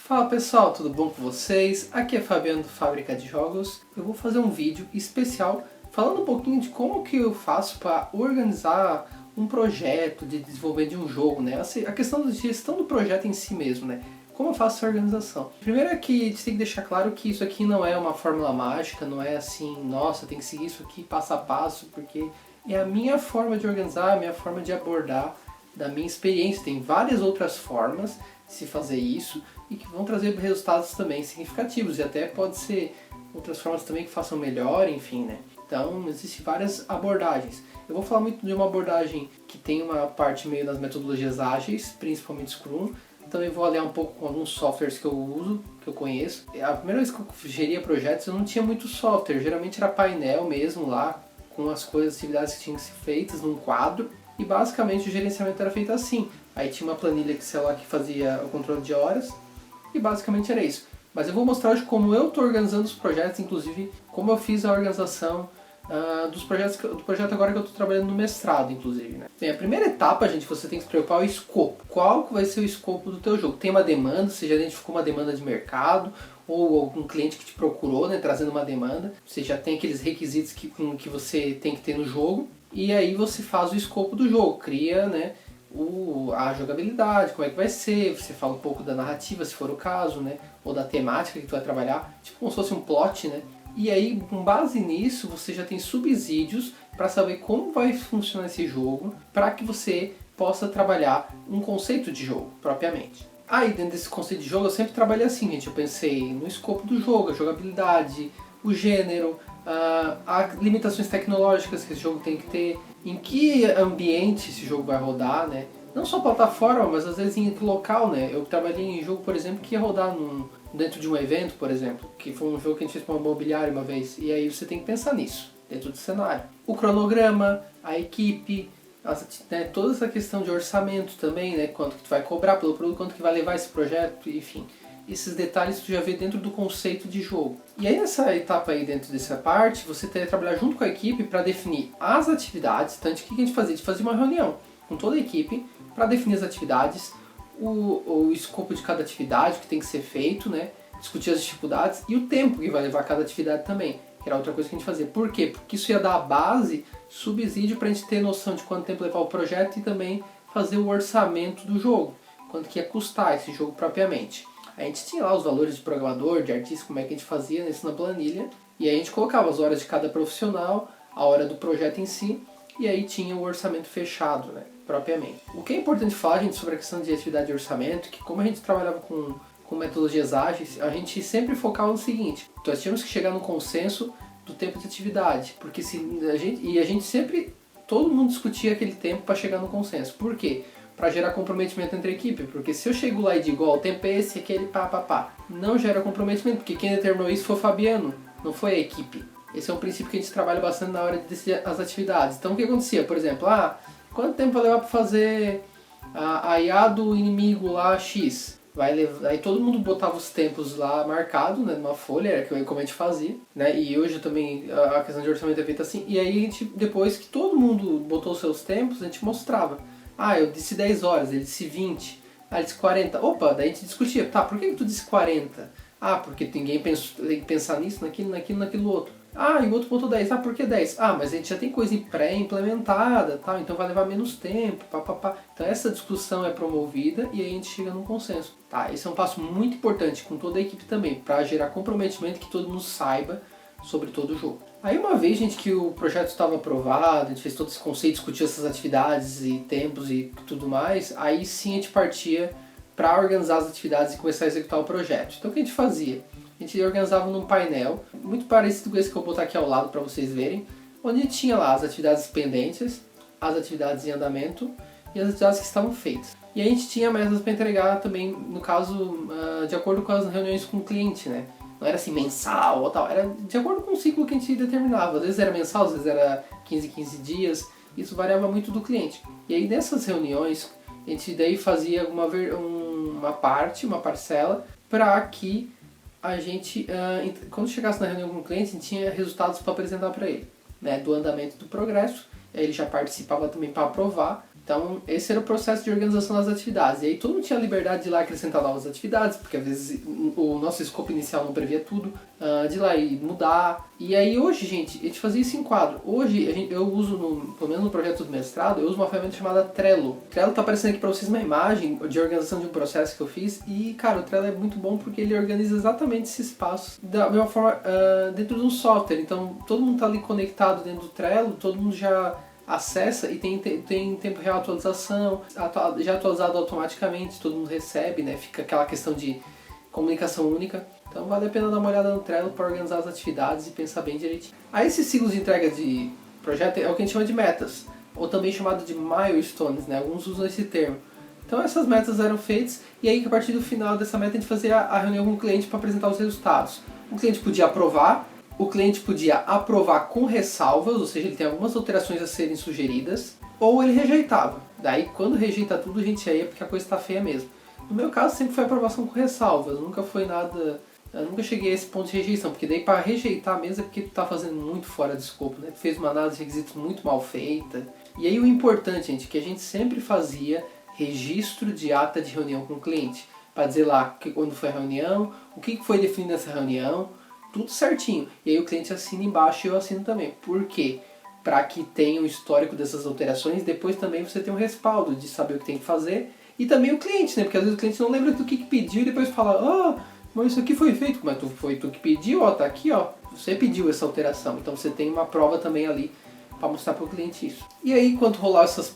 Fala pessoal, tudo bom com vocês? Aqui é Fabiano do Fábrica de Jogos. Eu vou fazer um vídeo especial falando um pouquinho de como que eu faço para organizar um projeto de desenvolvimento de um jogo, né? A questão da gestão do projeto em si mesmo, né? Como eu faço essa organização? Primeiro é que a gente tem que deixar claro que isso aqui não é uma fórmula mágica, não é assim, nossa, tem que seguir isso aqui passo a passo, porque é a minha forma de organizar, a minha forma de abordar, da minha experiência. Tem várias outras formas de se fazer isso e que vão trazer resultados também significativos, e até pode ser outras formas também que façam melhor, enfim, né? Então, existem várias abordagens. Eu vou falar muito de uma abordagem que tem uma parte meio das metodologias ágeis, principalmente Scrum. Também vou aliar um pouco com alguns softwares que eu uso, que eu conheço. A primeira vez que eu geria projetos, eu não tinha muito software. Geralmente era painel mesmo lá, com as coisas, atividades que tinham que ser feitas num quadro. E basicamente o gerenciamento era feito assim. Aí tinha uma planilha Excel lá que fazia o controle de horas. E basicamente era isso. Mas eu vou mostrar hoje como eu estou organizando os projetos, inclusive como eu fiz a organização do projeto agora que eu estou trabalhando no mestrado, inclusive, né? Bem, a primeira etapa, gente, você tem que se preocupar é o escopo. Qual que vai ser o escopo do teu jogo? Tem uma demanda, você já identificou uma demanda de mercado, ou algum cliente que te procurou, né, trazendo uma demanda. Você já tem aqueles requisitos que você tem que ter no jogo. E aí você faz o escopo do jogo, cria, né, a jogabilidade, como é que vai ser, você fala um pouco da narrativa, se for o caso, né, ou da temática que tu vai trabalhar, tipo como se fosse um plot, né. E aí, com base nisso, você já tem subsídios para saber como vai funcionar esse jogo, para que você possa trabalhar um conceito de jogo, propriamente. Aí, dentro desse conceito de jogo, eu sempre trabalhei assim, gente. Eu pensei no escopo do jogo, a jogabilidade, o gênero, as limitações tecnológicas que esse jogo tem que ter, em que ambiente esse jogo vai rodar, né? Não só plataforma, mas às vezes em local, né? Eu trabalhei em jogo, por exemplo, que ia rodar dentro de um evento, por exemplo, que foi um jogo que a gente fez para uma imobiliária uma vez, e aí você tem que pensar nisso, dentro do cenário. O cronograma, a equipe, né, toda essa questão de orçamento também, né, quanto que tu vai cobrar pelo produto, quanto que vai levar esse projeto, enfim. Esses detalhes tu já vê dentro do conceito de jogo. E aí nessa etapa aí, dentro dessa parte, você tem que trabalhar junto com a equipe para definir as atividades, tanto que a gente fazia? A gente fazia uma reunião com toda a equipe para definir as atividades, o escopo de cada atividade, o que tem que ser feito, né? Discutir as dificuldades e o tempo que vai levar cada atividade também, que era outra coisa que a gente fazia. Por quê? Porque isso ia dar a base, subsídio para a gente ter noção de quanto tempo levar o projeto e também fazer o orçamento do jogo, quanto que ia custar esse jogo propriamente. A gente tinha lá os valores de programador, de artista, como é que a gente fazia isso na planilha, e aí a gente colocava as horas de cada profissional, a hora do projeto em si, e aí tinha o orçamento fechado, né, propriamente. O que é importante falar, gente, sobre a questão de atividade e orçamento, que como a gente trabalhava com metodologias ágeis, a gente sempre focava no seguinte: nós tínhamos que chegar no consenso do tempo de atividade, porque a gente sempre, todo mundo discutia aquele tempo para chegar no consenso. Por quê? Para gerar comprometimento entre a equipe, porque se eu chego lá e digo, ó, o tempo é esse, aquele, pá, não gera comprometimento, porque quem determinou isso foi o Fabiano, não foi a equipe. Esse é um princípio que a gente trabalha bastante na hora de decidir as atividades. Então o que acontecia? Por exemplo, quanto tempo vai levar para fazer a IA do inimigo lá X? Vai levar... Aí todo mundo botava os tempos lá marcados, né, numa folha, era como a gente fazia, né? E hoje também a questão de orçamento é feita assim. E aí a gente, depois que todo mundo botou os seus tempos, a gente mostrava. Eu disse 10 horas, ele disse 20, ele disse 40. Opa, daí a gente discutia, tá, por que tu disse 40? Porque ninguém tem que pensar nisso, naquilo outro. E o outro botou 10. Por que 10? Mas a gente já tem coisa pré-implementada, tal, então vai levar menos tempo, Então essa discussão é promovida e aí a gente chega num consenso. Esse é um passo muito importante com toda a equipe também, para gerar comprometimento, que todo mundo saiba sobre todo o jogo. Aí uma vez, gente, que o projeto estava aprovado, a gente fez todo esse conceito, discutiu essas atividades e tempos e tudo mais, aí sim a gente partia para organizar as atividades e começar a executar o projeto. Então o que a gente fazia? A gente organizava num painel, muito parecido com esse que eu vou botar aqui ao lado para vocês verem, onde tinha lá as atividades pendentes, as atividades em andamento e as atividades que estavam feitas. E a gente tinha metas para entregar também, no caso, de acordo com as reuniões com o cliente, né? Não era assim mensal ou tal, era de acordo com o ciclo que a gente determinava. Às vezes era mensal, às vezes era 15 dias, isso variava muito do cliente. E aí nessas reuniões, a gente daí fazia uma parcela, para que a gente, quando chegasse na reunião com o cliente, a gente tinha resultados para apresentar para ele, né, do andamento do progresso. Ele já participava também para aprovar, Então, esse era o processo de organização das atividades. E aí todo mundo tinha a liberdade de ir lá acrescentar novas atividades, porque às vezes o nosso escopo inicial não previa tudo, de ir lá e mudar. E aí hoje, gente, a gente fazia isso em quadro. Hoje eu uso, pelo menos no projeto do mestrado, eu uso uma ferramenta chamada Trello. Trello tá aparecendo aqui para vocês uma imagem de organização de um processo que eu fiz. E, cara, o Trello é muito bom porque ele organiza exatamente esse espaço da mesma forma dentro de um software. Então, todo mundo tá ali conectado dentro do Trello, todo mundo já acessa e tem tempo real atualização, já atualizado automaticamente, todo mundo recebe, né? Fica aquela questão de comunicação única. Então vale a pena dar uma olhada no Trello para organizar as atividades e pensar bem direitinho. Aí esses ciclos de entrega de projeto é o que a gente chama de metas, ou também chamado de milestones, né? Alguns usam esse termo. Então essas metas eram feitas e aí a partir do final dessa meta a gente fazia a reunião com o cliente para apresentar os resultados. O cliente podia aprovar, o cliente podia aprovar com ressalvas, ou seja, ele tem algumas alterações a serem sugeridas, ou ele rejeitava. Daí, quando rejeita tudo, a gente aí é porque a coisa está feia mesmo. No meu caso, sempre foi aprovação com ressalvas, nunca foi nada... Eu nunca cheguei a esse ponto de rejeição, porque daí para rejeitar mesmo é porque tu tá fazendo muito fora de escopo, né? Tu fez uma análise de requisitos muito mal feita. E aí o importante, gente, é que a gente sempre fazia registro de ata de reunião com o cliente, para dizer lá quando foi a reunião, o que foi definido nessa reunião, tudo certinho. E aí o cliente assina embaixo e eu assino também. Por quê? Para que tenha o histórico dessas alterações, depois também você tem um respaldo de saber o que tem que fazer. E também o cliente, né? Porque às vezes o cliente não lembra do que pediu e depois fala, mas isso aqui foi feito. Mas foi tu que pediu, ó, tá aqui, ó. Você pediu essa alteração. Então você tem uma prova também ali para mostrar para o cliente isso. E aí, quando rolar esses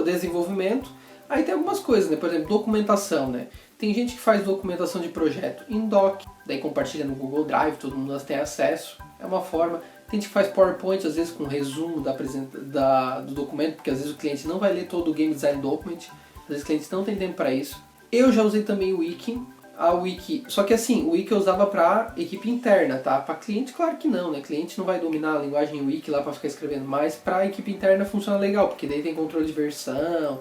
desenvolvimento, aí tem algumas coisas, né? Por exemplo, documentação, né? Tem gente que faz documentação de projeto em doc, daí compartilha no Google Drive, todo mundo tem acesso, é uma forma. Tem gente que faz PowerPoint, às vezes com resumo do documento, porque às vezes o cliente não vai ler todo o Game Design Document, às vezes o cliente não tem tempo para isso. Eu já usei também o Wiki, só que assim, o Wiki eu usava para equipe interna, tá? Para cliente, claro que não, né? Cliente não vai dominar a linguagem Wiki lá para ficar escrevendo, mas para equipe interna funciona legal, porque daí tem controle de versão,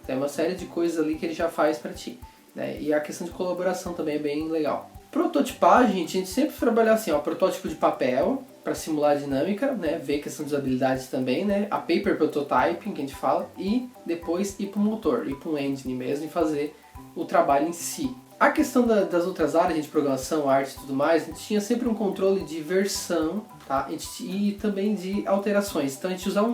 tem uma série de coisas ali que ele já faz para ti. Né? E a questão de colaboração também é bem legal. Prototipagem, a gente sempre trabalha assim, ó, protótipo de papel para simular a dinâmica, né? Ver a questão de usabilidade também, né? A paper prototyping que a gente fala e depois ir para o motor, ir para um engine mesmo e fazer o trabalho em si. A questão das outras áreas de programação, arte e tudo mais, a gente tinha sempre um controle de versão, tá? E também de alterações. Então a gente usava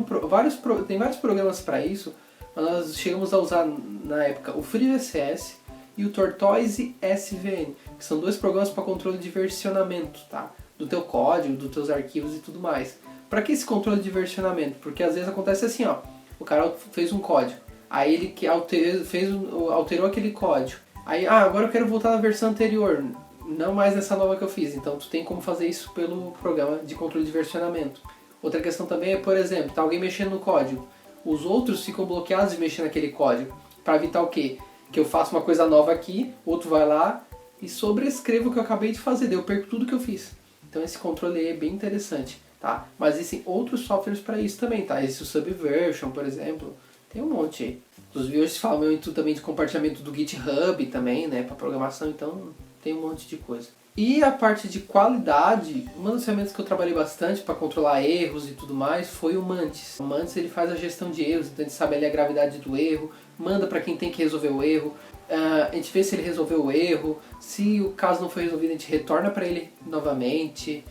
tem vários programas para isso, mas nós chegamos a usar na época o FreeVCS e o Tortoise SVN, que são dois programas para controle de versionamento, tá? Do teu código, dos teus arquivos e tudo mais. Para que esse controle de versionamento? Porque às vezes acontece assim, ó, o cara fez um código, aí ele alterou aquele código, aí agora eu quero voltar na versão anterior, não mais nessa nova que eu fiz, então tu tem como fazer isso pelo programa de controle de versionamento. Outra questão também é, por exemplo, tá alguém mexendo no código, os outros ficam bloqueados de mexer naquele código, para evitar o quê? Que eu faço uma coisa nova aqui, outro vai lá e sobrescreva o que eu acabei de fazer, daí eu perco tudo que eu fiz. Então esse controle aí é bem interessante, tá? Mas existem outros softwares para isso também, tá? Esse Subversion, por exemplo, tem um monte aí. Inclusive hoje se fala muito também de compartilhamento do GitHub também, né? Para programação, então tem um monte de coisa. E a parte de qualidade, uma das ferramentas que eu trabalhei bastante para controlar erros e tudo mais foi o Mantis. O Mantis ele faz a gestão de erros, então a gente sabe ali a gravidade do erro, manda para quem tem que resolver o erro, a gente vê se ele resolveu o erro, se o caso não foi resolvido a gente retorna para ele novamente.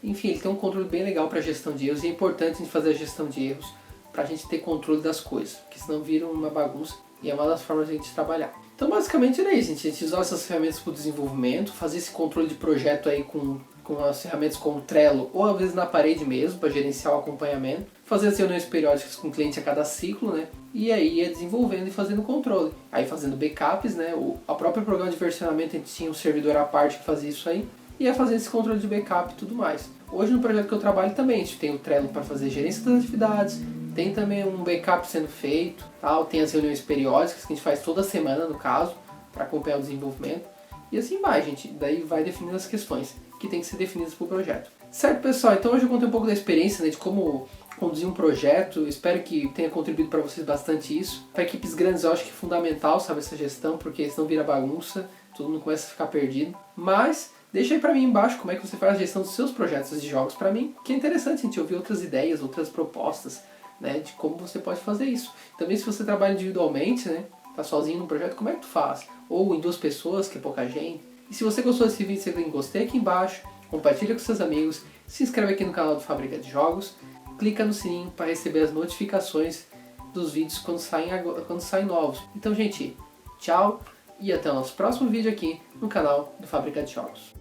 Enfim, ele tem um controle bem legal para gestão de erros e é importante a gente fazer a gestão de erros para a gente ter controle das coisas, porque senão vira uma bagunça e é uma das formas de a gente trabalhar. Então basicamente era isso, gente. A gente usava essas ferramentas para o desenvolvimento, fazer esse controle de projeto aí com as ferramentas como Trello ou às vezes na parede mesmo para gerenciar o acompanhamento, fazer as reuniões periódicas com o cliente a cada ciclo, né? E aí ia desenvolvendo e fazendo controle. Aí fazendo backups, né? A própria programa de versionamento a gente tinha um servidor à parte que fazia isso aí e ia fazendo esse controle de backup e tudo mais. Hoje no projeto que eu trabalho também a gente tem o Trello para fazer gerência das atividades, tem também um backup sendo feito, tal. Tem as reuniões periódicas que a gente faz toda semana no caso, para acompanhar o desenvolvimento. E assim vai, gente. Daí vai definindo as questões que tem que ser definidas para o projeto. Certo, pessoal? Então hoje eu contei um pouco da experiência, né, de como conduzir um projeto. Espero que tenha contribuído para vocês bastante isso. Para equipes grandes eu acho que é fundamental, sabe, essa gestão, porque senão vira bagunça, todo mundo começa a ficar perdido. Mas deixa aí para mim embaixo como é que você faz a gestão dos seus projetos de jogos para mim, que é interessante a gente ouvir outras ideias, outras propostas. né, de como você pode fazer isso. Também se você trabalha individualmente, né, tá sozinho num projeto, como é que tu faz? Ou em 2 pessoas, que é pouca gente. E se você gostou desse vídeo, você clica em gostei aqui embaixo, compartilha com seus amigos, se inscreve aqui no canal do Fábrica de Jogos, clica no sininho para receber as notificações dos vídeos quando saem novos. Então, gente, tchau e até o nosso próximo vídeo aqui no canal do Fábrica de Jogos.